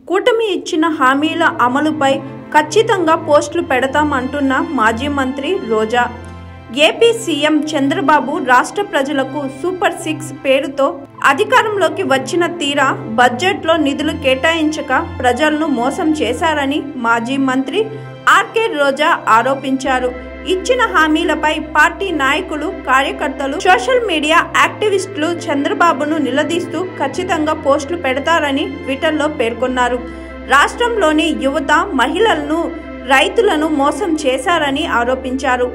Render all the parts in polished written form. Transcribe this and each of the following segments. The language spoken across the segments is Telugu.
కూటమి ఇచ్చిన హామీల అమలుపై ఖచ్చితంగా పోస్టులు పెడతామంటున్న మాజీ మంత్రి రోజా. ఏపీ సీఎం చంద్రబాబు రాష్ట్ర ప్రజలకు సూపర్ 6 పేరుతో అధికారంలోకి వచ్చిన తీరా బడ్జెట్లో నిధులు కేటాయించక ప్రజలను మోసం చేశారని మాజీ మంత్రి ఆర్కే రోజా ఆరోపించారు. ఇచ్చిన హామీలపై పార్టీ నాయకులు, కార్యకర్తలు, సోషల్ మీడియా యాక్టివిస్టులు చంద్రబాబును నిలదీస్తూ ఖచ్చితంగా పోస్టులు పెడతారని ట్విట్టర్లో పేర్కొన్నారు. రాష్ట్రంలోని యువత, మహిళలను, రైతులను మోసం చేశారని ఆరోపించారు.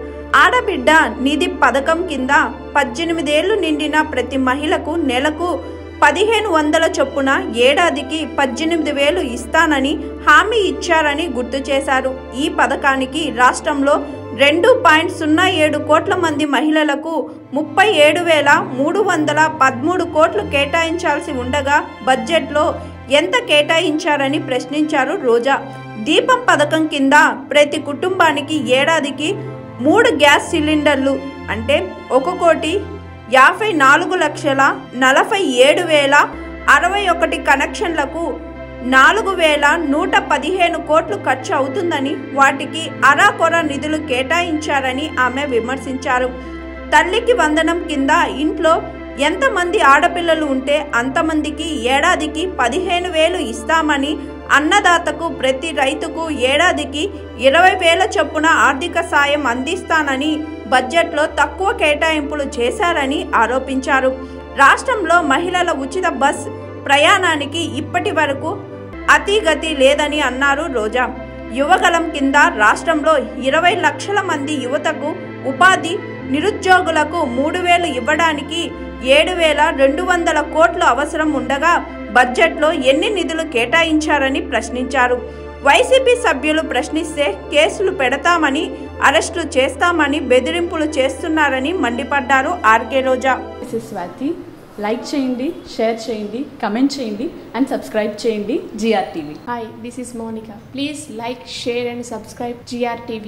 ఆడబిడ్డ నిధి పథకం కింద 18 ఏళ్లు నిండిన ప్రతి మహిళకు నెలకు 1500 చొప్పున ఏడాదికి 18,000 ఇస్తానని హామీ ఇచ్చారని గుర్తు చేశారు. ఈ పథకానికి రాష్ట్రంలో 2.07 కోట్ల మంది మహిళలకు 37,313 కోట్లు కేటాయించాల్సి ఉండగా బడ్జెట్లో ఎంత కేటాయించారని ప్రశ్నించారు రోజా. దీపం పథకం కింద ప్రతి కుటుంబానికి ఏడాదికి 3 గ్యాస్ సిలిండర్లు అంటే 1,54,47,061 కనెక్షన్లకు 4,115 కోట్లు ఖర్చు అవుతుందని, వాటికి అరాకొర నిధులు కేటాయించారని ఆమె విమర్శించారు. తల్లికి వందనం కింద ఇంట్లో ఎంతమంది ఆడపిల్లలు ఉంటే అంతమందికి ఏడాదికి 15,000 ఇస్తామని, అన్నదాతకు ప్రతి రైతుకు ఏడాదికి 20,000 చొప్పున ఆర్థిక సాయం అందిస్తానని బడ్జెట్లో తక్కువ కేటాయింపులు చేశారని ఆరోపించారు. రాష్ట్రంలో మహిళల ఉచిత బస్ ప్రయాణానికి ఇప్పటి వరకు అతిగతి లేదని అన్నారు రోజా. యువగలం కింద రాష్ట్రంలో 20 లక్షల మంది యువతకు ఉపాధి, నిరుద్యోగులకు 3,000 ఇవ్వడానికి 7,200 కోట్లు అవసరం ఉండగా బడ్జెట్లో ఎన్ని నిధులు కేటాయించారని ప్రశ్నించారు. వైసీపీ సభ్యులు ప్రశ్నిస్తే కేసులు పెడతామని, అరెస్టులు చేస్తామని బెదిరింపులు చేస్తున్నారని మండిపడ్డారు ఆర్కే రోజా. లైక్ చేయండి, షేర్ చేయండి, కమెంట్ చేయండి అండ్ సబ్స్క్రైబ్ చేయండి GR TV. Hi, this is Monica. Please like, share and subscribe GR TV.